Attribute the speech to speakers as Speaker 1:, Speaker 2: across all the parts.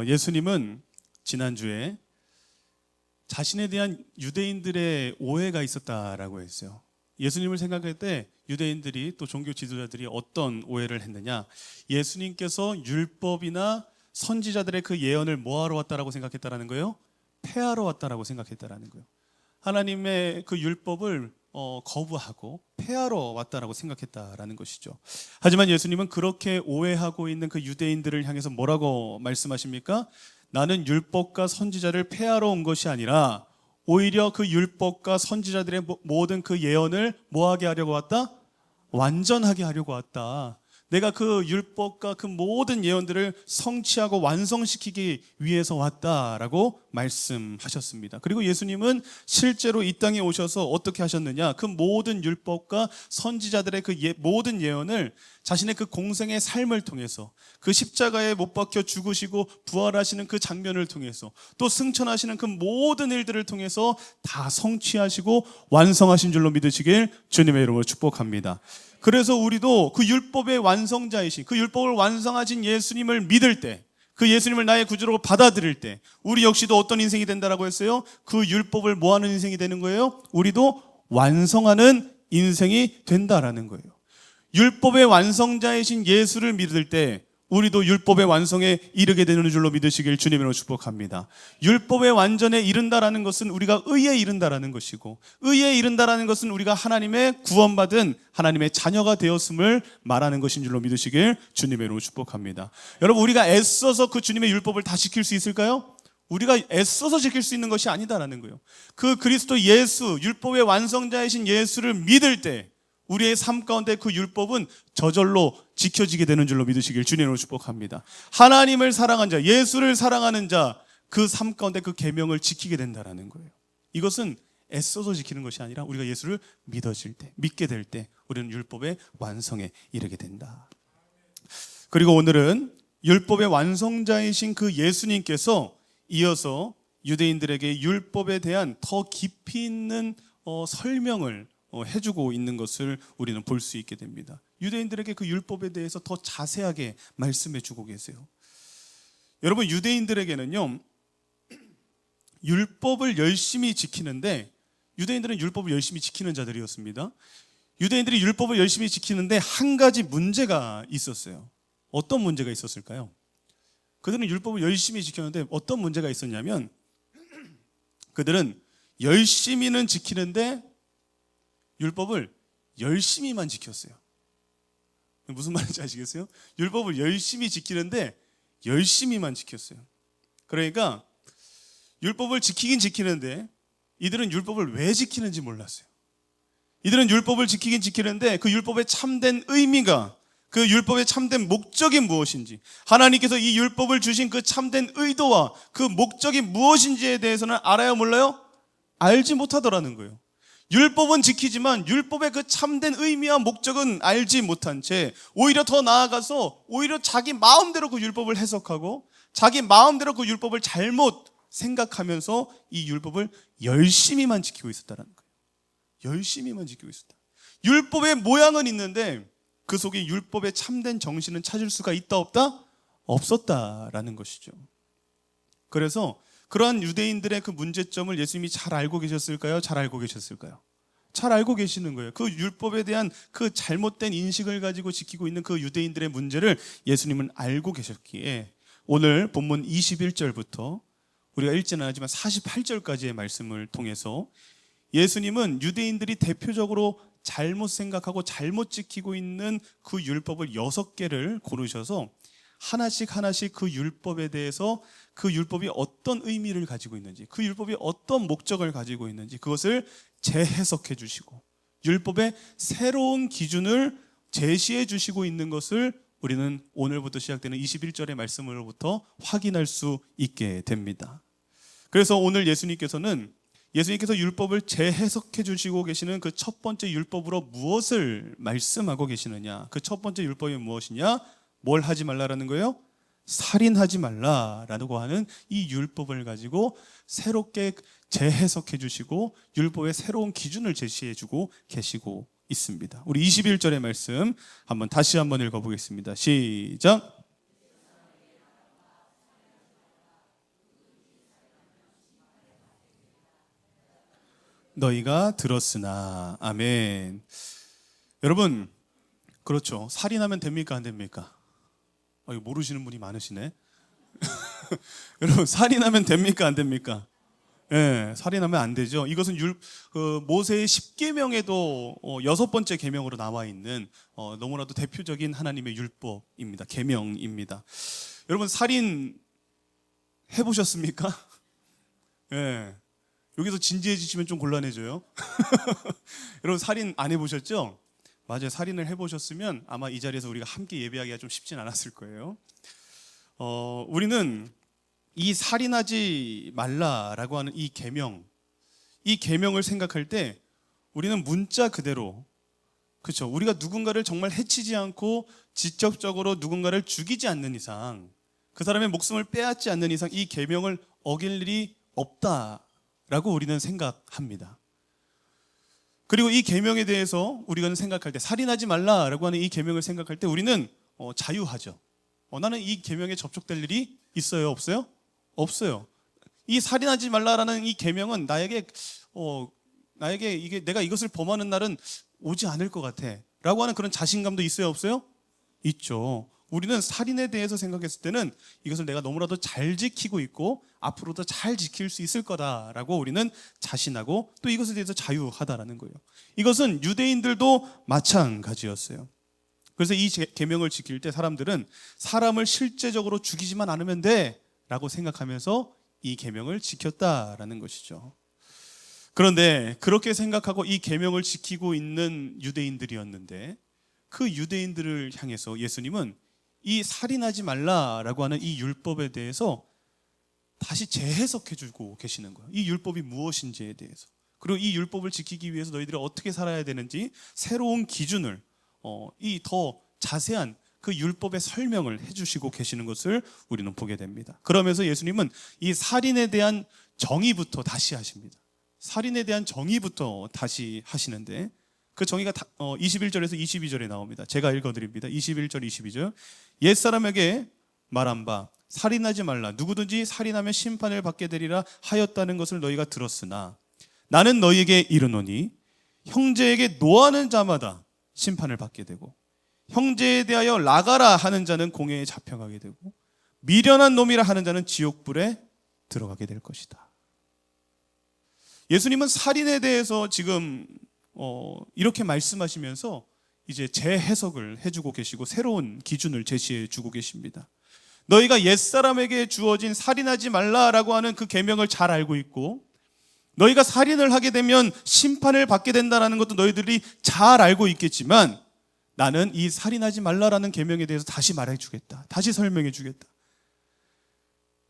Speaker 1: 예수님은 지난주에 자신에 대한 유대인들의 오해가 있었다라고 했어요. 예수님을 생각할 때 유대인들이 또 종교 지도자들이 어떤 오해를 했느냐, 예수님께서 율법이나 선지자들의 그 예언을 뭐하러 왔다라고 생각했다라는 거예요? 폐하러 왔다라고 생각했다라는 거예요. 하나님의 그 율법을 거부하고 폐하러 왔다라고 생각했다라는 것이죠. 하지만 예수님은 그렇게 오해하고 있는 그 유대인들을 향해서 뭐라고 말씀하십니까? 나는 율법과 선지자를 폐하러 온 것이 아니라 오히려 그 율법과 선지자들의 모든 그 예언을 뭐하게 하려고 왔다? 완전하게 하려고 왔다. 내가 그 율법과 그 모든 예언들을 성취하고 완성시키기 위해서 왔다라고 말씀하셨습니다. 그리고 예수님은 실제로 이 땅에 오셔서 어떻게 하셨느냐, 그 모든 율법과 선지자들의 그 모든 예언을 자신의 그 공생의 삶을 통해서, 그 십자가에 못 박혀 죽으시고 부활하시는 그 장면을 통해서, 또 승천하시는 그 모든 일들을 통해서 다 성취하시고 완성하신 줄로 믿으시길 주님의 이름으로 축복합니다. 그래서 우리도 그 율법의 완성자이신, 그 율법을 완성하신 예수님을 믿을 때, 그 예수님을 나의 구주로 받아들일 때 우리 역시도 어떤 인생이 된다라고 했어요? 그 율법을 뭐하는 인생이 되는 거예요? 우리도 완성하는 인생이 된다라는 거예요. 율법의 완성자이신 예수를 믿을 때 우리도 율법의 완성에 이르게 되는 줄로 믿으시길 주님으로 축복합니다. 율법의 완전에 이른다라는 것은 우리가 의에 이른다라는 것이고, 의에 이른다라는 것은 우리가 하나님의 구원받은 하나님의 자녀가 되었음을 말하는 것인 줄로 믿으시길 주님의 이름으로 축복합니다. 여러분, 우리가 애써서 그 주님의 율법을 다 지킬 수 있을까요? 우리가 애써서 지킬 수 있는 것이 아니다라는 거예요. 그 그리스도 예수, 율법의 완성자이신 예수를 믿을 때 우리의 삶 가운데 그 율법은 저절로 지켜지게 되는 줄로 믿으시길 주님으로 축복합니다. 하나님을 사랑한 자, 예수를 사랑하는 자, 그 삶 가운데 그 계명을 지키게 된다라는 거예요. 이것은 애써서 지키는 것이 아니라 우리가 예수를 믿어질 때, 믿게 될 때 우리는 율법의 완성에 이르게 된다. 그리고 오늘은 율법의 완성자이신 그 예수님께서 이어서 유대인들에게 율법에 대한 더 깊이 있는 설명을 해주고 있는 것을 우리는 볼 수 있게 됩니다. 유대인들에게 그 율법에 대해서 더 자세하게 말씀해주고 계세요. 여러분, 유대인들에게는요, 율법을 열심히 지키는데, 유대인들은 율법을 열심히 지키는 자들이었습니다. 유대인들이 율법을 열심히 지키는데 한 가지 문제가 있었어요. 어떤 문제가 있었을까요? 그들은 율법을 열심히 지켰는데 어떤 문제가 있었냐면, 그들은 열심히는 지키는데 율법을 열심히만 지켰어요. 무슨 말인지 아시겠어요? 율법을 열심히 지키는데 열심히만 지켰어요. 그러니까 율법을 지키긴 지키는데 이들은 율법을 왜 지키는지 몰랐어요. 이들은 율법을 지키긴 지키는데 그 율법의 참된 의미가, 그 율법의 참된 목적이 무엇인지, 하나님께서 이 율법을 주신 그 참된 의도와 그 목적이 무엇인지에 대해서는 알아요, 몰라요? 알지 못하더라는 거예요. 율법은 지키지만 율법의 그 참된 의미와 목적은 알지 못한 채 오히려 더 나아가서 오히려 자기 마음대로 그 율법을 해석하고 자기 마음대로 그 율법을 잘못 생각하면서 이 율법을 열심히만 지키고 있었다는 거예요. 열심히만 지키고 있었다. 율법의 모양은 있는데 그 속에 율법의 참된 정신은 찾을 수가 있다 없다? 없었다라는 것이죠. 그래서 그러한 유대인들의 그 문제점을 예수님이 잘 알고 계셨을까요? 잘 알고 계셨을까요? 잘 알고 계시는 거예요. 그 율법에 대한 그 잘못된 인식을 가지고 지키고 있는 그 유대인들의 문제를 예수님은 알고 계셨기에 오늘 본문 21절부터 우리가 읽지는 않았지만 48절까지의 말씀을 통해서 예수님은 유대인들이 대표적으로 잘못 생각하고 잘못 지키고 있는 그 율법을 6개를 고르셔서 하나씩 하나씩 그 율법에 대해서 그 율법이 어떤 의미를 가지고 있는지, 그 율법이 어떤 목적을 가지고 있는지 그것을 재해석해 주시고 율법의 새로운 기준을 제시해 주시고 있는 것을 우리는 오늘부터 시작되는 21절의 말씀으로부터 확인할 수 있게 됩니다. 그래서 오늘 예수님께서 율법을 재해석해 주시고 계시는 그 첫 번째 율법으로 무엇을 말씀하고 계시느냐, 그 첫 번째 율법이 무엇이냐, 뭘 하지 말라라는 거예요? 살인하지 말라라고 하는 이 율법을 가지고 새롭게 재해석해 주시고 율법의 새로운 기준을 제시해 주고 계시고 있습니다. 우리 21절의 말씀 다시 한번 읽어보겠습니다. 시작. 너희가 들었으나. 아멘. 여러분, 그렇죠. 살인하면 됩니까 안 됩니까? 이거 모르시는 분이 많으시네. 여러분, 살인하면 됩니까 안 됩니까? 예, 살인하면 안 되죠. 이것은 모세의 10계명에도 6번째 계명으로 나와 있는 너무나도 대표적인 하나님의 율법입니다. 계명입니다. 여러분, 살인 해보셨습니까? 예, 여기서 진지해지시면 좀 곤란해져요. 여러분, 살인 안 해보셨죠? 맞아요. 살인을 해보셨으면 아마 이 자리에서 우리가 함께 예배하기가 좀 쉽진 않았을 거예요. 우리는 이 살인하지 말라라고 하는 이 계명을 생각할 때 우리는 문자 그대로, 그렇죠? 우리가 누군가를 정말 해치지 않고 직접적으로 누군가를 죽이지 않는 이상, 그 사람의 목숨을 빼앗지 않는 이상 이 계명을 어길 일이 없다라고 우리는 생각합니다. 그리고 이 계명에 대해서 우리가 생각할 때, 살인하지 말라라고 하는 이 계명을 생각할 때 우리는 자유하죠. 나는 이 계명에 접촉될 일이 있어요, 없어요? 없어요. 이 살인하지 말라라는 이 계명은 나에게 이게 내가 이것을 범하는 날은 오지 않을 것 같아라고 하는 그런 자신감도 있어요, 없어요? 있죠. 우리는 살인에 대해서 생각했을 때는 이것을 내가 너무나도 잘 지키고 있고 앞으로도 잘 지킬 수 있을 거다라고 우리는 자신하고 또 이것에 대해서 자유하다라는 거예요. 이것은 유대인들도 마찬가지였어요. 그래서 이 계명을 지킬 때 사람들은 사람을 실제적으로 죽이지만 않으면 돼라고 생각하면서 이 계명을 지켰다라는 것이죠. 그런데 그렇게 생각하고 이 계명을 지키고 있는 유대인들이었는데 그 유대인들을 향해서 예수님은 이 살인하지 말라라고 하는 이 율법에 대해서 다시 재해석해 주고 계시는 거예요. 이 율법이 무엇인지에 대해서, 그리고 이 율법을 지키기 위해서 너희들이 어떻게 살아야 되는지 새로운 기준을 이 더 자세한 그 율법의 설명을 해주시고 계시는 것을 우리는 보게 됩니다. 그러면서 예수님은 이 살인에 대한 정의부터 다시 하십니다. 살인에 대한 정의부터 다시 하시는데 그 정의가 21절에서 22절에 나옵니다. 제가 읽어드립니다. 21절 22절. 옛사람에게 말한 바 살인하지 말라, 누구든지 살인하면 심판을 받게 되리라 하였다는 것을 너희가 들었으나 나는 너희에게 이르노니 형제에게 노하는 자마다 심판을 받게 되고 형제에 대하여 나가라 하는 자는 공회에 잡혀가게 되고 미련한 놈이라 하는 자는 지옥불에 들어가게 될 것이다. 예수님은 살인에 대해서 지금 이렇게 말씀하시면서 이제 재해석을 해주고 계시고 새로운 기준을 제시해 주고 계십니다. 너희가 옛사람에게 주어진 살인하지 말라라고 하는 그 계명을 잘 알고 있고 너희가 살인을 하게 되면 심판을 받게 된다는 것도 너희들이 잘 알고 있겠지만 나는 이 살인하지 말라라는 계명에 대해서 다시 말해 주겠다. 다시 설명해 주겠다.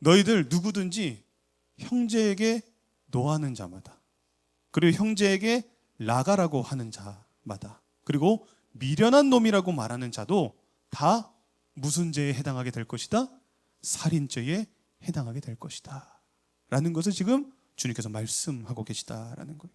Speaker 1: 너희들 누구든지 형제에게 노하는 자마다, 그리고 형제에게 나가라고 하는 자마다, 그리고 미련한 놈이라고 말하는 자도 다 무슨 죄에 해당하게 될 것이다? 살인죄에 해당하게 될 것이다 라는 것을 지금 주님께서 말씀하고 계시다라는 거예요.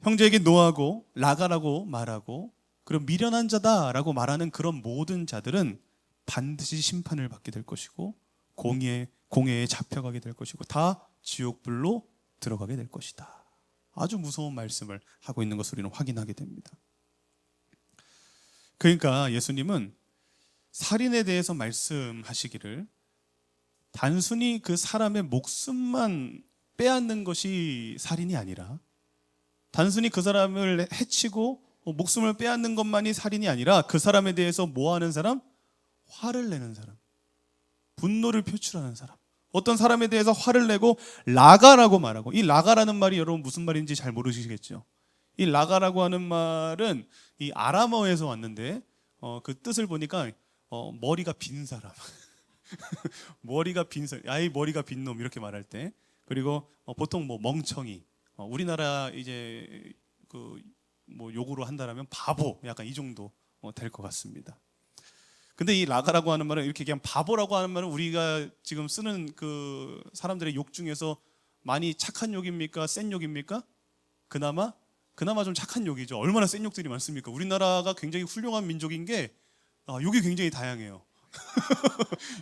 Speaker 1: 형제에게 노하고 나가라고 말하고 그런 미련한 자다라고 말하는 그런 모든 자들은 반드시 심판을 받게 될 것이고 공회에 잡혀가게 될 것이고 다 지옥불로 들어가게 될 것이다. 아주 무서운 말씀을 하고 있는 것을 우리는 확인하게 됩니다. 그러니까 예수님은 살인에 대해서 말씀하시기를 단순히 그 사람의 목숨만 빼앗는 것이 살인이 아니라, 단순히 그 사람을 해치고 목숨을 빼앗는 것만이 살인이 아니라 그 사람에 대해서 뭐 하는 사람? 화를 내는 사람, 분노를 표출하는 사람, 어떤 사람에 대해서 화를 내고 라가라고 말하고, 이 라가라는 말이 여러분 무슨 말인지 잘 모르시겠죠? 이 라가라고 하는 말은 이 아람어에서 왔는데 그 뜻을 보니까 머리가 빈 사람 머리가 빈 사람, 아이 머리가 빈 놈 이렇게 말할 때, 그리고 보통 뭐 멍청이, 우리나라 이제 그 뭐 욕으로 한다라면 바보, 약간 이 정도 될 것 같습니다. 근데 이 라가라고 하는 말은 이렇게 그냥 바보라고 하는 말은 우리가 지금 쓰는 그 사람들의 욕 중에서 많이 착한 욕입니까? 센 욕입니까? 그나마 좀 착한 욕이죠. 얼마나 센 욕들이 많습니까? 우리나라가 굉장히 훌륭한 민족인 게 욕이 굉장히 다양해요.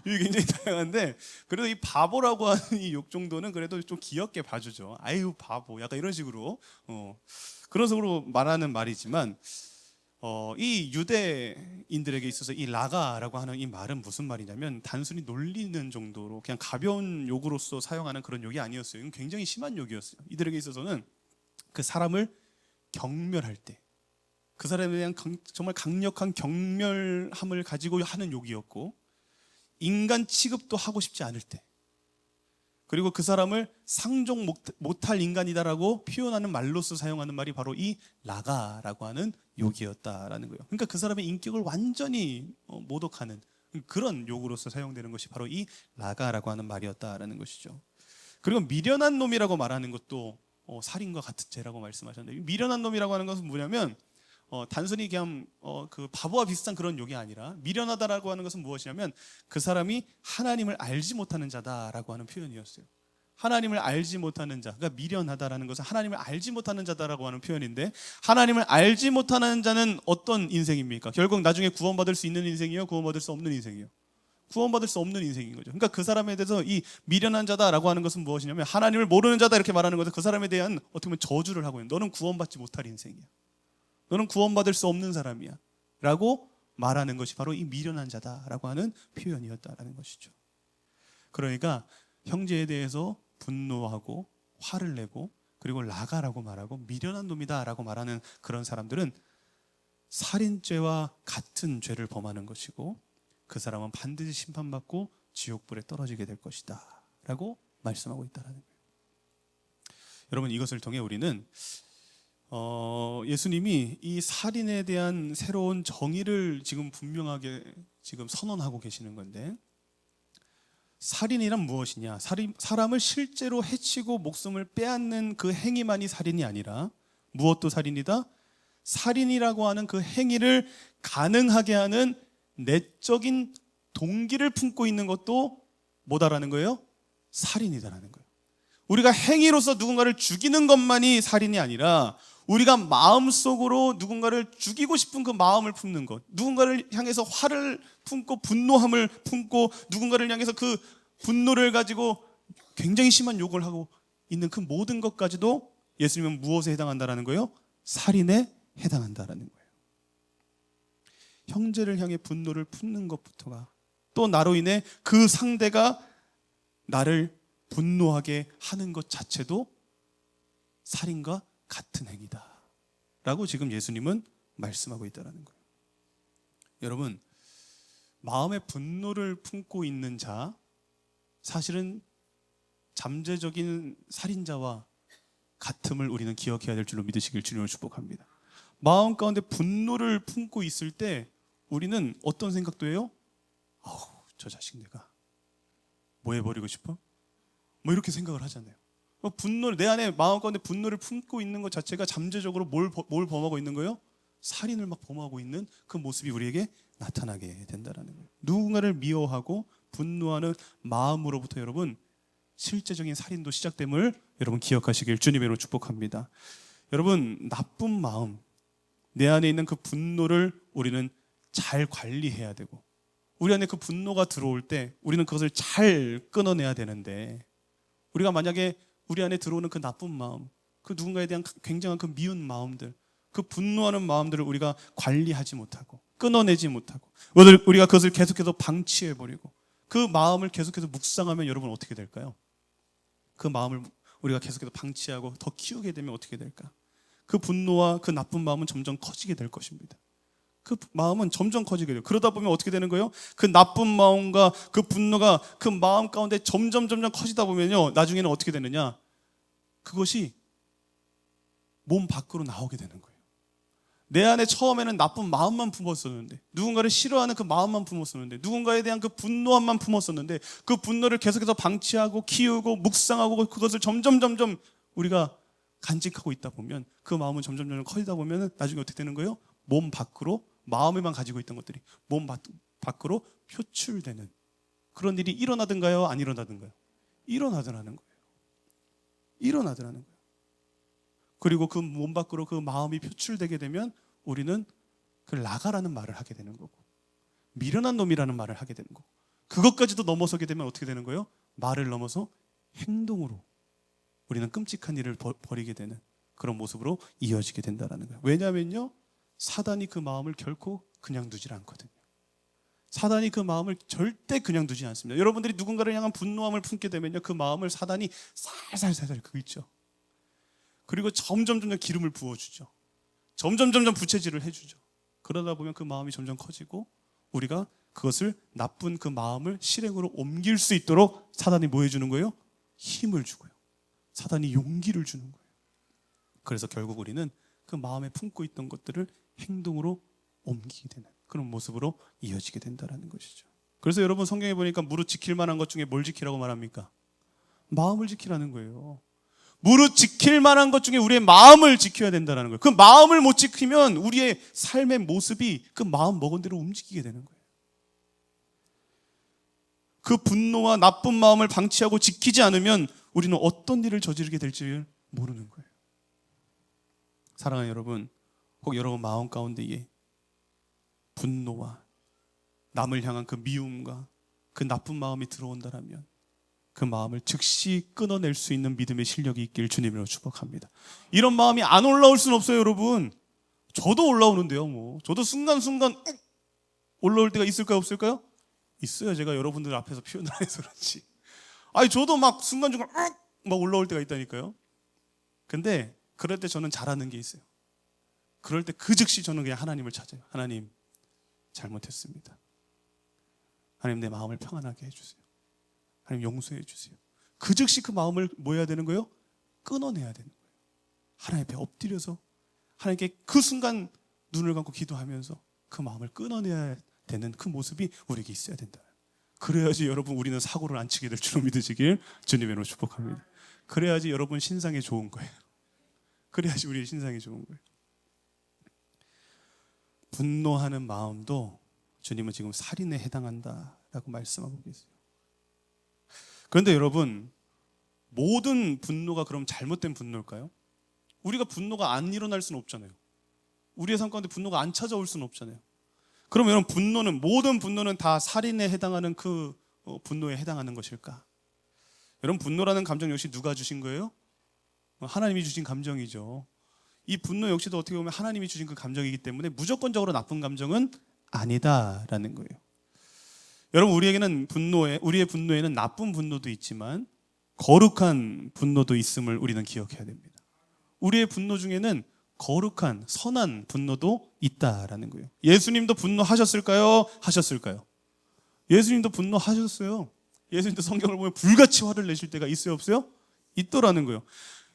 Speaker 1: 유익이 굉장히 다양한데, 그래도 이 바보라고 하는 이 욕 정도는 그래도 좀 귀엽게 봐주죠. 아유 바보, 약간 이런 식으로 그런 식으로 말하는 말이지만, 이 유대인들에게 있어서 이 라가라고 하는 이 말은 무슨 말이냐면, 단순히 놀리는 정도로 그냥 가벼운 욕으로서 사용하는 그런 욕이 아니었어요. 이건 굉장히 심한 욕이었어요. 이들에게 있어서는 그 사람을 경멸할 때, 그 사람에 대한 정말 강력한 경멸함을 가지고 하는 욕이었고, 인간 취급도 하고 싶지 않을 때, 그리고 그 사람을 상종 못할 인간이다라고 표현하는 말로서 사용하는 말이 바로 이 라가라고 하는 욕이었다라는 거예요. 그러니까 그 사람의 인격을 완전히 모독하는 그런 욕으로서 사용되는 것이 바로 이 라가라고 하는 말이었다라는 것이죠. 그리고 미련한 놈이라고 말하는 것도 살인과 같은 죄라고 말씀하셨는데, 미련한 놈이라고 하는 것은 뭐냐면, 단순히 그냥 그 바보와 비슷한 그런 욕이 아니라, 미련하다라고 하는 것은 무엇이냐면 그 사람이 하나님을 알지 못하는 자다라고 하는 표현이었어요. 하나님을 알지 못하는 자, 그러니까 미련하다라는 것은 하나님을 알지 못하는 자다라고 하는 표현인데, 하나님을 알지 못하는 자는 어떤 인생입니까? 결국 나중에 구원받을 수 있는 인생이요, 구원받을 수 없는 인생이요? 구원받을 수 없는 인생인 거죠. 그러니까 그 사람에 대해서 이 미련한 자다라고 하는 것은 무엇이냐면, 하나님을 모르는 자다 이렇게 말하는 것은 그 사람에 대한 어떻게 보면 저주를 하고 있는, 너는 구원받지 못할 인생이야, 너는 구원받을 수 없는 사람이야 라고 말하는 것이 바로 이 미련한 자다라고 하는 표현이었다라는 것이죠. 그러니까 형제에 대해서 분노하고 화를 내고, 그리고 라가라고 말하고 미련한 놈이다라고 말하는 그런 사람들은 살인죄와 같은 죄를 범하는 것이고, 그 사람은 반드시 심판받고 지옥불에 떨어지게 될 것이다 라고 말씀하고 있다는 거예요. 여러분, 이것을 통해 우리는 예수님이 이 살인에 대한 새로운 정의를 지금 분명하게 지금 선언하고 계시는 건데, 살인이란 무엇이냐? 사람을 실제로 해치고 목숨을 빼앗는 그 행위만이 살인이 아니라, 무엇도 살인이다? 살인이라고 하는 그 행위를 가능하게 하는 내적인 동기를 품고 있는 것도 뭐다라는 거예요? 살인이다라는 거예요. 우리가 행위로서 누군가를 죽이는 것만이 살인이 아니라, 우리가 마음속으로 누군가를 죽이고 싶은 그 마음을 품는 것, 누군가를 향해서 화를 품고 분노함을 품고, 누군가를 향해서 그 분노를 가지고 굉장히 심한 욕을 하고 있는 그 모든 것까지도 예수님은 무엇에 해당한다라는 거예요? 살인에 해당한다라는 거예요. 형제를 향해 분노를 품는 것부터가, 또 나로 인해 그 상대가 나를 분노하게 하는 것 자체도 살인과 같은 행위다 라고 지금 예수님은 말씀하고 있다는 거예요. 여러분, 마음에 분노를 품고 있는 자, 사실은 잠재적인 살인자와 같음을 우리는 기억해야 될 줄로 믿으시길 주님을 축복합니다. 마음 가운데 분노를 품고 있을 때 우리는 어떤 생각도 해요? 아우, 저 자식 내가 뭐 해버리고 싶어? 뭐 이렇게 생각을 하잖아요. 분노를, 내 안에 마음 가운데 분노를 품고 있는 것 자체가 잠재적으로 뭘 범하고 있는 거예요? 살인을 막 범하고 있는 그 모습이 우리에게 나타나게 된다는 거예요. 누군가를 미워하고 분노하는 마음으로부터 여러분, 실제적인 살인도 시작됨을 여러분 기억하시길 주님으로 축복합니다. 여러분, 나쁜 마음, 내 안에 있는 그 분노를 우리는 잘 관리해야 되고, 우리 안에 그 분노가 들어올 때 우리는 그것을 잘 끊어내야 되는데, 우리가 만약에 우리 안에 들어오는 그 나쁜 마음, 그 누군가에 대한 굉장한 그 미운 마음들, 그 분노하는 마음들을 우리가 관리하지 못하고 끊어내지 못하고, 우리가 그것을 계속해서 방치해버리고 그 마음을 계속해서 묵상하면 여러분 어떻게 될까요? 그 마음을 우리가 계속해서 방치하고 더 키우게 되면 어떻게 될까? 그 분노와 그 나쁜 마음은 점점 커지게 될 것입니다. 그 마음은 점점 커지게 돼요. 그러다 보면 어떻게 되는 거예요? 그 나쁜 마음과 그 분노가 그 마음 가운데 점점 커지다 보면요, 나중에는 어떻게 되느냐? 그것이 몸 밖으로 나오게 되는 거예요. 내 안에 처음에는 나쁜 마음만 품었었는데, 누군가를 싫어하는 그 마음만 품었었는데, 누군가에 대한 그 분노함만 품었었는데, 그 분노를 계속해서 방치하고 키우고 묵상하고 그것을 점점 우리가 간직하고 있다 보면, 그 마음은 점점 커지다 보면 나중에 어떻게 되는 거예요? 몸 밖으로, 마음에만 가지고 있던 것들이 몸 밖으로 표출되는 그런 일이 일어나든가요? 안 일어나든가요? 일어나더라는 거예요. 일어나더라는 거예요. 그리고 그 몸 밖으로 그 마음이 표출되게 되면 우리는 그 라가라는 말을 하게 되는 거고, 미련한 놈이라는 말을 하게 되는 거. 그것까지도 넘어서게 되면 어떻게 되는 거예요? 말을 넘어서 행동으로 우리는 끔찍한 일을 벌이게 되는 그런 모습으로 이어지게 된다는 거예요. 왜냐하면요, 사단이 그 마음을 결코 그냥 두질 않거든요. 사단이 그 마음을 절대 그냥 두지 않습니다. 여러분들이 누군가를 향한 분노함을 품게 되면요, 그 마음을 사단이 살살살살 긁죠. 그리고 점점 기름을 부어주죠. 점점 부채질을 해주죠. 그러다 보면 그 마음이 점점 커지고 우리가 그것을 나쁜 그 마음을 실행으로 옮길 수 있도록 사단이 뭐 해주는 거예요? 힘을 주고요. 사단이 용기를 주는 거예요. 그래서 결국 우리는 그 마음에 품고 있던 것들을 행동으로 옮기게 되는 그런 모습으로 이어지게 된다는 것이죠. 그래서 여러분, 성경에 보니까 무릇 지킬 만한 것 중에 뭘 지키라고 말합니까? 마음을 지키라는 거예요. 무릇 지킬 만한 것 중에 우리의 마음을 지켜야 된다는 거예요. 그 마음을 못 지키면 우리의 삶의 모습이 그 마음 먹은 대로 움직이게 되는 거예요. 그 분노와 나쁜 마음을 방치하고 지키지 않으면 우리는 어떤 일을 저지르게 될지 모르는 거예요. 사랑하는 여러분, 혹 여러분 마음 가운데에 분노와 남을 향한 그 미움과 그 나쁜 마음이 들어온다라면 그 마음을 즉시 끊어낼 수 있는 믿음의 실력이 있길 주님으로 축복합니다. 이런 마음이 안 올라올 수는 없어요, 여러분. 저도 올라오는데요, 뭐. 저도 순간순간 올라올 때가 있을까요, 없을까요? 있어요. 제가 여러분들 앞에서 표현을 안 해서 그렇지. 아니, 저도 막 순간순간 막 올라올 때가 있다니까요. 근데 그럴 때 저는 잘하는 게 있어요. 그럴 때 그 즉시 저는 그냥 하나님을 찾아요. 하나님, 잘못했습니다. 하나님, 내 마음을 평안하게 해주세요. 하나님, 용서해 주세요. 그 즉시 그 마음을 뭐 해야 되는 거예요? 끊어내야 되는 거예요. 하나님 앞에 엎드려서 하나님께 그 순간 눈을 감고 기도하면서 그 마음을 끊어내야 되는 그 모습이 우리에게 있어야 된다. 그래야지 여러분, 우리는 사고를 안 치게 될 줄로 믿으시길 주님의 이름으로 축복합니다. 그래야지 여러분 신상이 좋은 거예요. 그래야지 우리의 신상이 좋은 거예요. 분노하는 마음도 주님은 지금 살인에 해당한다라고 말씀하고 계세요. 그런데 여러분, 모든 분노가 그럼 잘못된 분노일까요? 우리가 분노가 안 일어날 수는 없잖아요. 우리의 삶 가운데 분노가 안 찾아올 수는 없잖아요. 그럼 여러분, 모든 분노는 다 살인에 해당하는 그 분노에 해당하는 것일까? 여러분, 분노라는 감정 역시 누가 주신 거예요? 하나님이 주신 감정이죠. 이 분노 역시도 어떻게 보면 하나님이 주신 그 감정이기 때문에 무조건적으로 나쁜 감정은 아니다라는 거예요. 여러분, 우리의 분노에는 나쁜 분노도 있지만 거룩한 분노도 있음을 우리는 기억해야 됩니다. 우리의 분노 중에는 거룩한 선한 분노도 있다라는 거예요. 예수님도 분노하셨을까요? 하셨을까요? 예수님도 분노하셨어요. 예수님도 성경을 보면 불같이 화를 내실 때가 있어요, 없어요? 있더라는 거예요.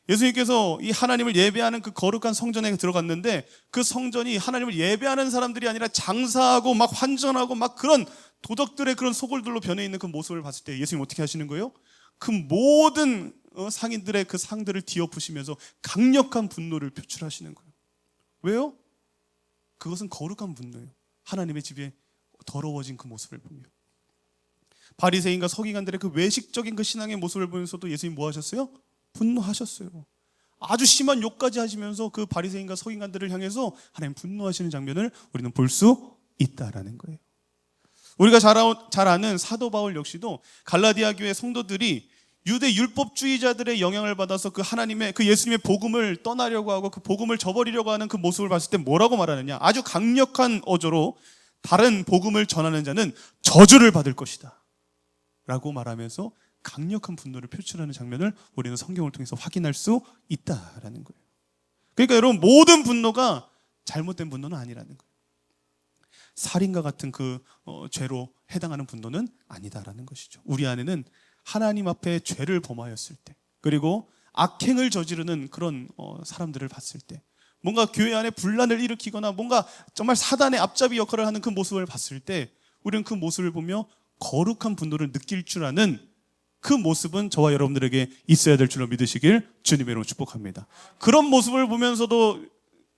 Speaker 1: 예수님께서 이 하나님을 예배하는 그 거룩한 성전에 들어갔는데 그 성전이 하나님을 예배하는 사람들이 아니라 장사하고 막 환전하고 막 그런 도덕들의 그런 소굴들로 변해 있는 그 모습을 봤을 때 예수님 어떻게 하시는 거예요? 그 모든 상인들의 그 상들을 뒤엎으시면서 강력한 분노를 표출하시는 거예요. 왜요? 그것은 거룩한 분노예요. 하나님의 집에 더러워진 그 모습을 보며 바리새인과 서기관들의 그 외식적인 그 신앙의 모습을 보면서도 예수님 뭐 하셨어요? 분노하셨어요. 아주 심한 욕까지 하시면서 그 바리새인과 서기관들을 향해서 하나님 분노하시는 장면을 우리는 볼 수 있다라는 거예요. 우리가 잘 아는 사도 바울 역시도 갈라디아 교회 성도들이 유대 율법주의자들의 영향을 받아서 그 하나님의 그 예수님의 복음을 떠나려고 하고 그 복음을 저버리려고 하는 그 모습을 봤을 때 뭐라고 말하느냐? 아주 강력한 어조로 다른 복음을 전하는 자는 저주를 받을 것이다 라고 말하면서 강력한 분노를 표출하는 장면을 우리는 성경을 통해서 확인할 수 있다라는 거예요. 그러니까 여러분, 모든 분노가 잘못된 분노는 아니라는 거예요. 살인과 같은 그 죄로 해당하는 분노는 아니다라는 것이죠. 우리 안에는 하나님 앞에 죄를 범하였을 때, 그리고 악행을 저지르는 그런 사람들을 봤을 때, 뭔가 교회 안에 분란을 일으키거나 뭔가 정말 사단의 앞잡이 역할을 하는 그 모습을 봤을 때 우리는 그 모습을 보며 거룩한 분노를 느낄 줄 아는 그 모습은 저와 여러분들에게 있어야 될 줄로 믿으시길 주님의 이름으로 축복합니다. 그런 모습을 보면서도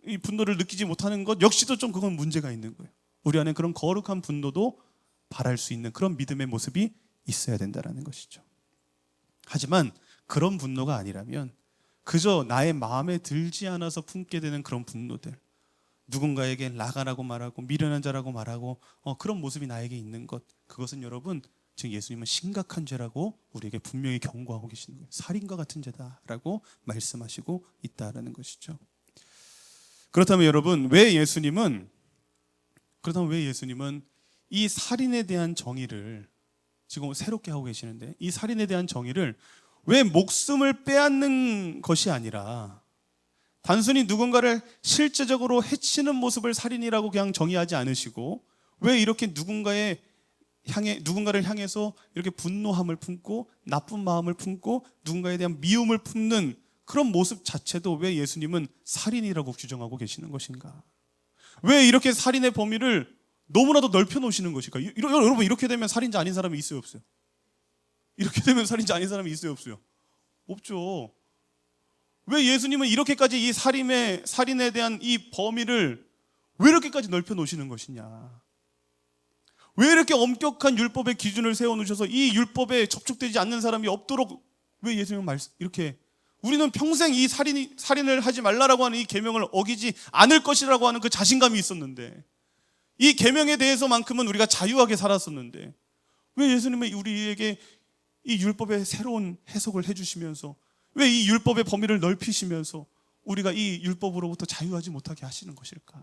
Speaker 1: 이 분노를 느끼지 못하는 것 역시도 좀 그건 문제가 있는 거예요. 우리 안에 그런 거룩한 분노도 바랄 수 있는 그런 믿음의 모습이 있어야 된다는 것이죠. 하지만 그런 분노가 아니라면 그저 나의 마음에 들지 않아서 품게 되는 그런 분노들, 누군가에게 라가라고 말하고 미련한 자라고 말하고 그런 모습이 나에게 있는 것, 그것은 여러분 지금 예수님은 심각한 죄라고 우리에게 분명히 경고하고 계시는 거예요. 살인과 같은 죄다라고 말씀하시고 있다라는 것이죠. 그렇다면 여러분, 왜 예수님은 이 살인에 대한 정의를 지금 새롭게 하고 계시는데, 이 살인에 대한 정의를 왜 목숨을 빼앗는 것이 아니라 단순히 누군가를 실제적으로 해치는 모습을 살인이라고 그냥 정의하지 않으시고, 왜 이렇게 누군가를 향해서 이렇게 분노함을 품고 나쁜 마음을 품고 누군가에 대한 미움을 품는 그런 모습 자체도 왜 예수님은 살인이라고 규정하고 계시는 것인가? 왜 이렇게 살인의 범위를 너무나도 넓혀 놓으시는 것일까? 여러분, 이렇게 되면 살인자 아닌 사람이 있어요, 없어요? 이렇게 되면 살인자 아닌 사람이 있어요, 없어요? 없죠. 왜 예수님은 이렇게까지 이 살인에 대한 이 범위를 왜 이렇게까지 넓혀 놓으시는 것이냐? 왜 이렇게 엄격한 율법의 기준을 세워 놓으셔서 이 율법에 접촉되지 않는 사람이 없도록 왜 예수님은 이렇게, 우리는 평생 이 살인을 하지 말라라고 하는 이 계명을 어기지 않을 것이라고 하는 그 자신감이 있었는데, 이 계명에 대해서만큼은 우리가 자유하게 살았었는데, 왜 예수님은 우리에게 이 율법의 새로운 해석을 해주시면서, 왜 이 율법의 범위를 넓히시면서 우리가 이 율법으로부터 자유하지 못하게 하시는 것일까?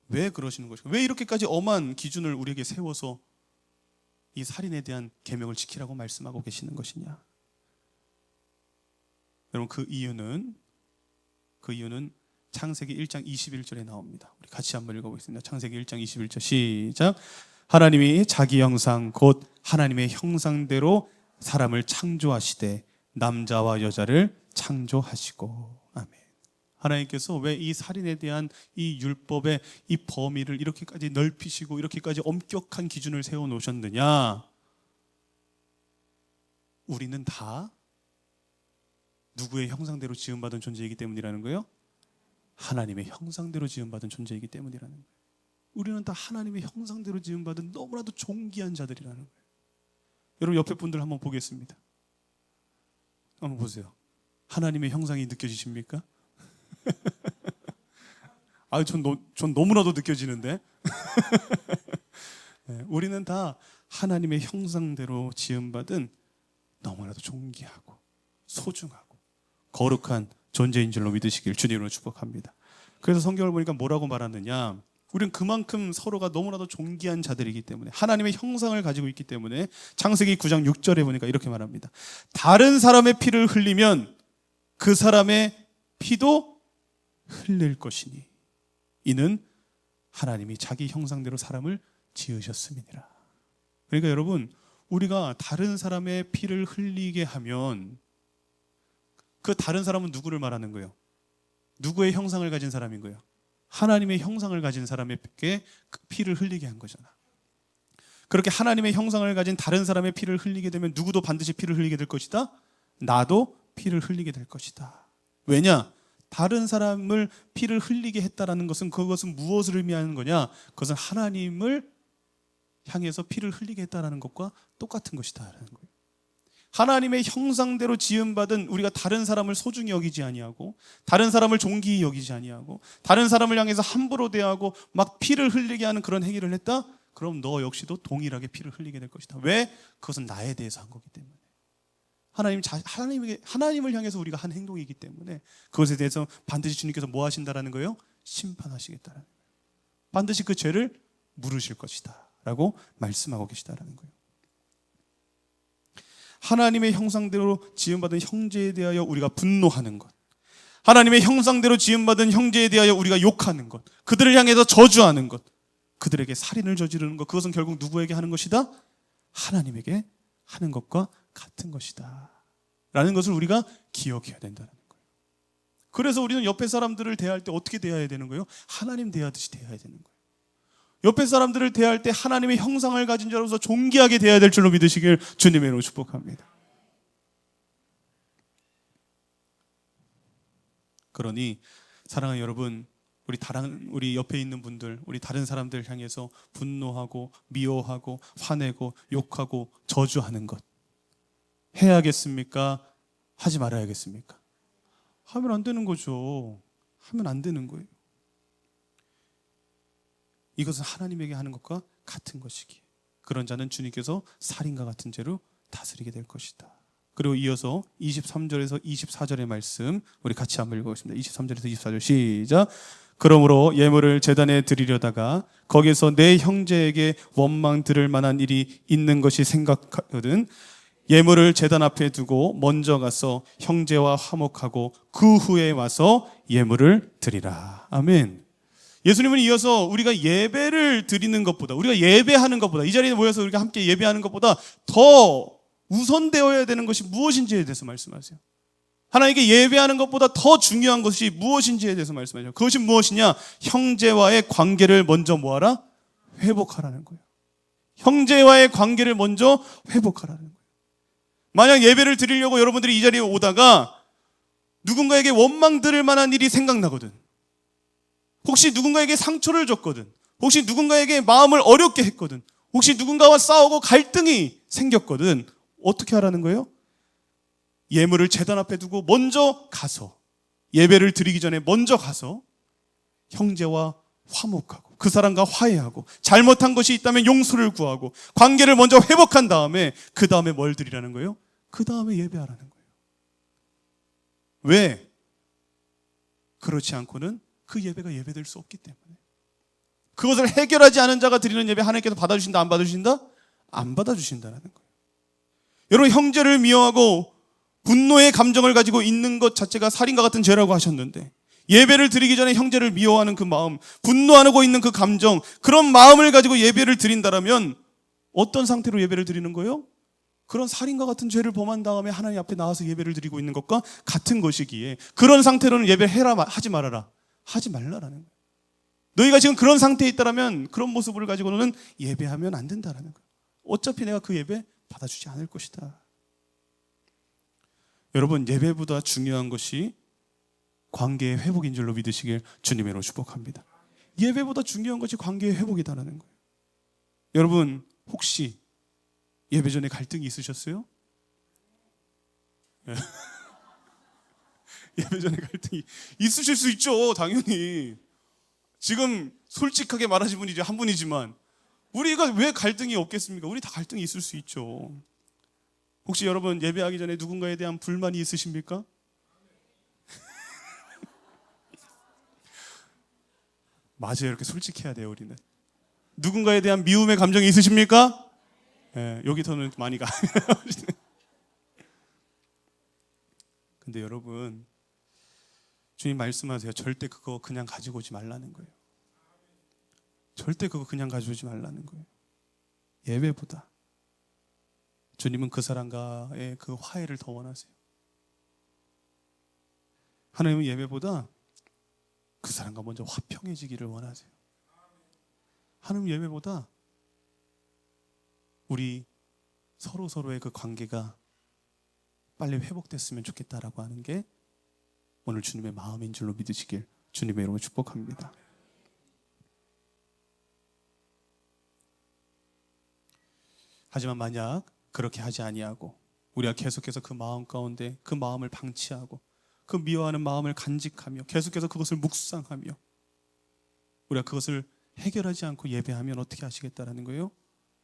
Speaker 1: 왜 그러시는 것일까? 왜 이렇게까지 엄한 기준을 우리에게 세워서 이 살인에 대한 계명을 지키라고 말씀하고 계시는 것이냐? 여러분, 그 이유는 창세기 1장 21절에 나옵니다. 우리 같이 한번 읽어보겠습니다. 창세기 1장 21절 시작. 하나님이 자기 형상 곧 하나님의 형상대로 사람을 창조하시되 남자와 여자를 창조하시고. 아멘. 하나님께서 왜 이 살인에 대한 이 율법의 이 범위를 이렇게까지 넓히시고 이렇게까지 엄격한 기준을 세워 놓으셨느냐? 우리는 다 누구의 형상대로 지음받은 존재이기 때문이라는 거예요? 하나님의 형상대로 지음받은 존재이기 때문이라는 거예요. 우리는 다 하나님의 형상대로 지음받은 너무나도 존귀한 자들이라는 거예요. 여러분, 옆에 분들 한번 보겠습니다. 한번 보세요. 하나님의 형상이 느껴지십니까? 전 너무나도 느껴지는데. 네, 우리는 다 하나님의 형상대로 지음받은 너무나도 존귀하고 소중하고 거룩한 존재인 줄로 믿으시길 주님으로 축복합니다. 그래서 성경을 보니까 뭐라고 말하느냐, 우리는 그만큼 서로가 너무나도 존귀한 자들이기 때문에, 하나님의 형상을 가지고 있기 때문에 창세기 9장 6절에 보니까 이렇게 말합니다. 다른 사람의 피를 흘리면 그 사람의 피도 흘릴 것이니 이는 하나님이 자기 형상대로 사람을 지으셨음이니라. 그러니까 여러분, 우리가 다른 사람의 피를 흘리게 하면 그 다른 사람은 누구를 말하는 거예요? 누구의 형상을 가진 사람인 거예요? 하나님의 형상을 가진 사람에게 피를 흘리게 한 거잖아. 그렇게 하나님의 형상을 가진 다른 사람의 피를 흘리게 되면 누구도 반드시 피를 흘리게 될 것이다. 나도 피를 흘리게 될 것이다. 왜냐? 다른 사람을 피를 흘리게 했다라는 것은, 그것은 무엇을 의미하는 거냐? 그것은 하나님을 향해서 피를 흘리게 했다라는 것과 똑같은 것이다라는 거예요. 하나님의 형상대로 지음받은 우리가 다른 사람을 소중히 여기지 아니하고, 다른 사람을 존귀히 여기지 아니하고, 다른 사람을 향해서 함부로 대하고 막 피를 흘리게 하는 그런 행위를 했다? 그럼 너 역시도 동일하게 피를 흘리게 될 것이다. 왜? 그것은 나에 대해서 한 거기 때문에. 하나님을 향해서 우리가 한 행동이기 때문에 그것에 대해서 반드시 주님께서 뭐 하신다라는 거예요? 심판하시겠다라는 거예요. 반드시 그 죄를 물으실 것이다 라고 말씀하고 계시다라는 거예요. 하나님의 형상대로 지음받은 형제에 대하여 우리가 분노하는 것, 하나님의 형상대로 지음받은 형제에 대하여 우리가 욕하는 것, 그들을 향해서 저주하는 것, 그들에게 살인을 저지르는 것, 그것은 결국 누구에게 하는 것이다? 하나님에게 하는 것과 같은 것이다 라는 것을 우리가 기억해야 된다는 거예요. 그래서 우리는 옆에 사람들을 대할 때 어떻게 대해야 되는 거예요? 하나님 대하듯이 대해야 되는 거예요. 옆에 사람들을 대할 때 하나님의 형상을 가진 자로서 존귀하게 대해야 될 줄로 믿으시길 주님의 이름으로 축복합니다. 그러니 사랑하는 여러분, 우리 옆에 있는 분들, 우리 다른 사람들 향해서 분노하고 미워하고 화내고 욕하고 저주하는 것 해야겠습니까? 하지 말아야겠습니까? 하면 안 되는 거죠. 하면 안 되는 거예요. 이것은 하나님에게 하는 것과 같은 것이기에 그런 자는 주님께서 살인과 같은 죄로 다스리게 될 것이다. 그리고 이어서 23절에서 24절의 말씀 우리 같이 한번 읽어보겠습니다. 23절에서 24절 시작. 그러므로 예물을 제단에 드리려다가 거기서 내 형제에게 원망 들을 만한 일이 있는 것이 생각하거든 예물을 제단 앞에 두고 먼저 가서 형제와 화목하고 그 후에 와서 예물을 드리라. 아멘. 예수님은 이어서 우리가 예배를 드리는 것보다, 우리가 예배하는 것보다, 이 자리에 모여서 우리가 함께 예배하는 것보다 더 우선되어야 되는 것이 무엇인지에 대해서 말씀하세요. 하나님께 예배하는 것보다 더 중요한 것이 무엇인지에 대해서 말씀하세요. 그것이 무엇이냐? 형제와의 관계를 먼저 뭐하라? 회복하라는 거예요. 형제와의 관계를 먼저 회복하라는 거예요. 만약 예배를 드리려고 여러분들이 이 자리에 오다가 누군가에게 원망 들을 만한 일이 생각나거든, 혹시 누군가에게 상처를 줬거든, 혹시 누군가에게 마음을 어렵게 했거든, 혹시 누군가와 싸우고 갈등이 생겼거든, 어떻게 하라는 거예요? 예물을 제단 앞에 두고 먼저 가서, 예배를 드리기 전에 먼저 가서 형제와 화목하고 그 사람과 화해하고 잘못한 것이 있다면 용서를 구하고 관계를 먼저 회복한 다음에 그 다음에 뭘 드리라는 거예요? 그 다음에 예배하라는 거예요. 왜? 그렇지 않고는 그 예배가 예배될 수 없기 때문에. 그것을 해결하지 않은 자가 드리는 예배 하나님께서 받아주신다, 안 받아주신다? 안 받아주신다는 거예요. 여러분, 형제를 미워하고 분노의 감정을 가지고 있는 것 자체가 살인과 같은 죄라고 하셨는데, 예배를 드리기 전에 형제를 미워하는 그 마음, 분노하고 있는 그 감정, 그런 마음을 가지고 예배를 드린다라면 어떤 상태로 예배를 드리는 거예요? 그런 살인과 같은 죄를 범한 다음에 하나님 앞에 나와서 예배를 드리고 있는 것과 같은 것이기에 그런 상태로는 예배해라, 하지 말아라, 하지 말라라는 거예요. 너희가 지금 그런 상태에 있다면 그런 모습을 가지고는 예배하면 안 된다라는 거예요. 어차피 내가 그 예배 받아주지 않을 것이다. 여러분, 예배보다 중요한 것이 관계의 회복인 줄로 믿으시길 주님으로 축복합니다. 예배보다 중요한 것이 관계의 회복이다라는 거예요. 여러분, 혹시 예배 전에 갈등이 있으셨어요? 예배 전에 갈등이 있으실 수 있죠, 당연히. 지금 솔직하게 말하신 분이 이제 한 분이지만 우리가 왜 갈등이 없겠습니까? 우리 다 갈등이 있을 수 있죠. 혹시 여러분 예배하기 전에 누군가에 대한 불만이 있으십니까? 맞아요, 이렇게 솔직해야 돼요, 우리는. 누군가에 대한 미움의 감정이 있으십니까? 네, 여기서는 많이 가. 근데 여러분, 주님 말씀하세요. 절대 그거 그냥 가지고 오지 말라는 거예요. 절대 그거 그냥 가져오지 말라는 거예요. 예배보다 주님은 그 사람과의 그 화해를 더 원하세요. 하나님은 예배보다 그 사람과 먼저 화평해지기를 원하세요. 하나님 예배보다 우리 서로의 그 관계가 빨리 회복됐으면 좋겠다라고 하는 게 오늘 주님의 마음인 줄로 믿으시길 주님의 이름으로 축복합니다. 하지만 만약 그렇게 하지 아니하고 우리가 계속해서 그 마음 가운데 그 마음을 방치하고 그 미워하는 마음을 간직하며 계속해서 그것을 묵상하며 우리가 그것을 해결하지 않고 예배하면 어떻게 하시겠다라는 거예요?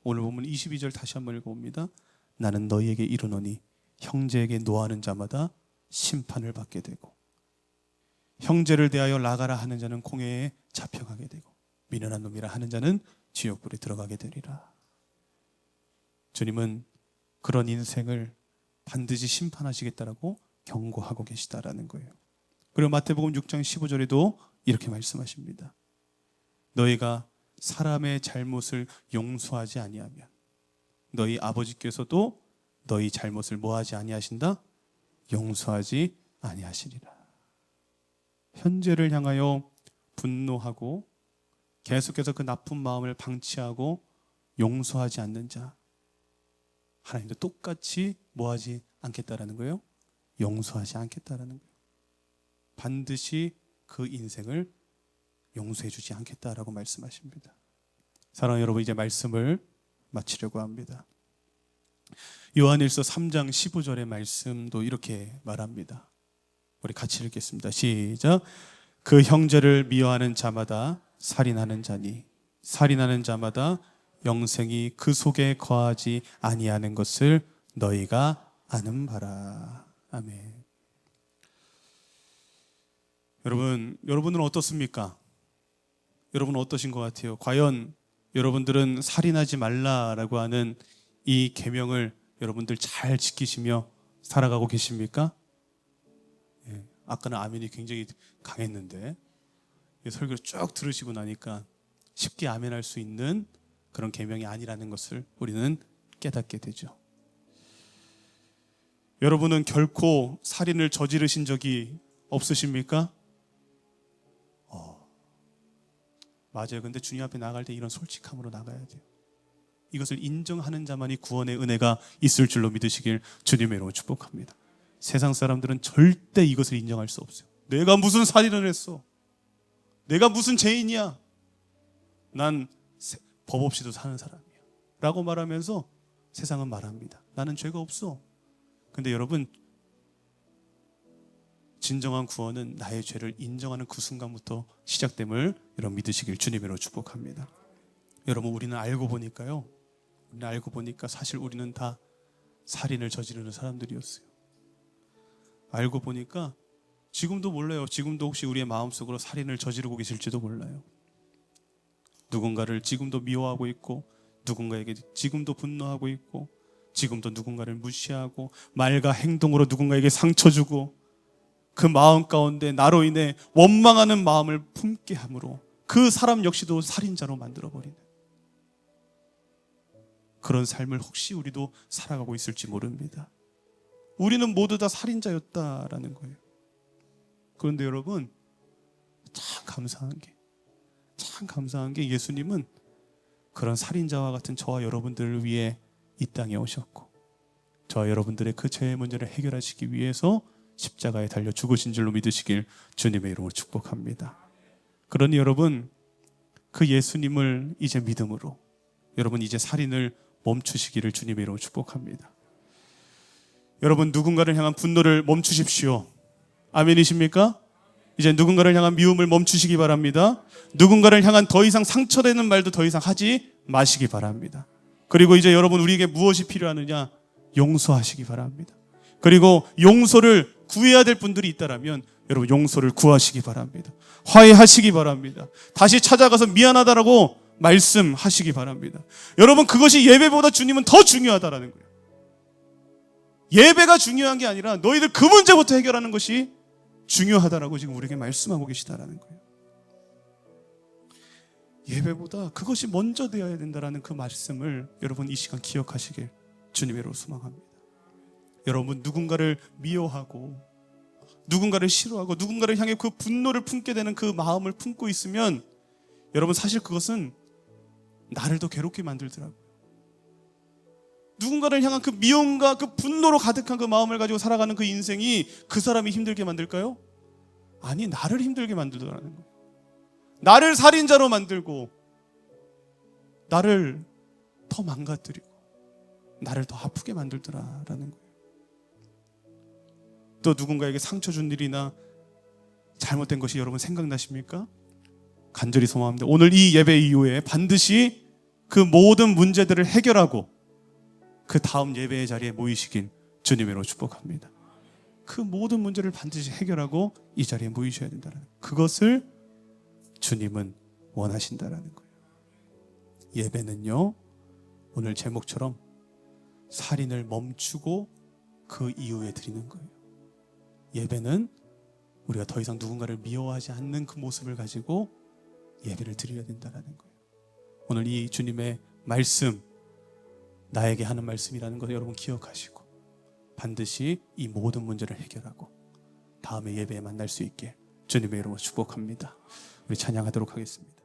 Speaker 1: 오늘 보면 22절 다시 한번 읽어봅니다. 나는 너희에게 이르노니 형제에게 노하는 자마다 심판을 받게 되고 형제를 대하여 나가라 하는 자는 공회에 잡혀가게 되고 미련한 놈이라 하는 자는 지옥불에 들어가게 되리라. 주님은 그런 인생을 반드시 심판하시겠다라고 경고하고 계시다라는 거예요. 그리고 마태복음 6장 15절에도 이렇게 말씀하십니다. 너희가 사람의 잘못을 용서하지 아니하면 너희 아버지께서도 너희 잘못을 뭐하지 아니하신다? 용서하지 아니하시리라. 현재를 향하여 분노하고 계속해서 그 나쁜 마음을 방치하고 용서하지 않는 자, 하나님도 똑같이 뭐하지 않겠다라는 거예요? 용서하지 않겠다라는 거예요. 반드시 그 인생을 용서해 주지 않겠다라고 말씀하십니다. 사랑하는 여러분, 이제 말씀을 마치려고 합니다. 요한일서 3장 15절의 말씀도 이렇게 말합니다. 우리 같이 읽겠습니다. 시작. 그 형제를 미워하는 자마다 살인하는 자니 살인하는 자마다 영생이 그 속에 거하지 아니하는 것을 너희가 아는 바라. 아멘. 여러분은 어떻습니까? 여러분은 어떠신 것 같아요? 과연 여러분들은 살인하지 말라라고 하는 이 계명을 여러분들 잘 지키시며 살아가고 계십니까? 예, 아까는 아멘이 굉장히 강했는데 설교를 쭉 들으시고 나니까 쉽게 아멘할 수 있는 그런 계명이 아니라는 것을 우리는 깨닫게 되죠. 여러분은 결코 살인을 저지르신 적이 없으십니까? 맞아요. 근데 주님 앞에 나갈 때 이런 솔직함으로 나가야 돼요. 이것을 인정하는 자만이 구원의 은혜가 있을 줄로 믿으시길 주님의 이름으로 축복합니다. 세상 사람들은 절대 이것을 인정할 수 없어요. 내가 무슨 살인을 했어? 내가 무슨 죄인이야? 난 법 없이도 사는 사람이야 라고 말하면서 세상은 말합니다. 나는 죄가 없어. 근데 여러분, 진정한 구원은 나의 죄를 인정하는 그 순간부터 시작됨을 여러분 믿으시길 주님으로 축복합니다. 여러분, 우리는 알고 보니까 사실 우리는 다 살인을 저지르는 사람들이었어요. 알고 보니까 지금도 몰라요. 지금도 혹시 우리의 마음속으로 살인을 저지르고 계실지도 몰라요. 누군가를 지금도 미워하고 있고, 누군가에게 지금도 분노하고 있고, 지금도 누군가를 무시하고, 말과 행동으로 누군가에게 상처 주고, 그 마음 가운데 나로 인해 원망하는 마음을 품게 함으로 그 사람 역시도 살인자로 만들어버리는 그런 삶을 혹시 우리도 살아가고 있을지 모릅니다. 우리는 모두 다 살인자였다라는 거예요. 그런데 여러분, 참 감사한 게 예수님은 그런 살인자와 같은 저와 여러분들을 위해 이 땅에 오셨고, 저와 여러분들의 그 죄의 문제를 해결하시기 위해서 십자가에 달려 죽으신 줄로 믿으시길 주님의 이름으로 축복합니다. 그러니 여러분, 그 예수님을 이제 믿음으로 여러분 이제 살인을 멈추시기를 주님의 이름으로 축복합니다. 여러분, 누군가를 향한 분노를 멈추십시오. 아멘이십니까? 이제 누군가를 향한 미움을 멈추시기 바랍니다. 누군가를 향한 더 이상 상처되는 말도 더 이상 하지 마시기 바랍니다. 그리고 이제 여러분, 우리에게 무엇이 필요하느냐? 용서하시기 바랍니다. 그리고 용서를 구해야 될 분들이 있다면 여러분, 용서를 구하시기 바랍니다. 화해하시기 바랍니다. 다시 찾아가서 미안하다라고 말씀하시기 바랍니다. 여러분, 그것이 예배보다 주님은 더 중요하다라는 거예요. 예배가 중요한 게 아니라 너희들 그 문제부터 해결하는 것이 중요하다라고 지금 우리에게 말씀하고 계시다라는 거예요. 예배보다 그것이 먼저 되어야 된다라는 그 말씀을 여러분 이 시간 기억하시길 주님으로 소망합니다. 여러분, 누군가를 미워하고 누군가를 싫어하고 누군가를 향해 그 분노를 품게 되는 그 마음을 품고 있으면 여러분, 사실 그것은 나를 더 괴롭게 만들더라고요. 누군가를 향한 그 미움과 그 분노로 가득한 그 마음을 가지고 살아가는 그 인생이 그 사람이 힘들게 만들까요? 아니, 나를 힘들게 만들더라는 거예요. 나를 살인자로 만들고 나를 더 망가뜨리고 나를 더 아프게 만들더라라는 거예요. 또 누군가에게 상처 준 일이나 잘못된 것이 여러분 생각나십니까? 간절히 소망합니다. 오늘 이 예배 이후에 반드시 그 모든 문제들을 해결하고 그 다음 예배의 자리에 모이시길 주님으로 축복합니다. 그 모든 문제를 반드시 해결하고 이 자리에 모이셔야 된다는, 그것을 주님은 원하신다라는 거예요. 예배는요, 오늘 제목처럼 살인을 멈추고 그 이후에 드리는 거예요. 예배는 우리가 더 이상 누군가를 미워하지 않는 그 모습을 가지고 예배를 드려야 된다는 거예요. 오늘 이 주님의 말씀, 나에게 하는 말씀이라는 것을 여러분 기억하시고 반드시 이 모든 문제를 해결하고 다음에 예배에 만날 수 있게 주님의 이름으로 축복합니다. 우리 찬양하도록 하겠습니다.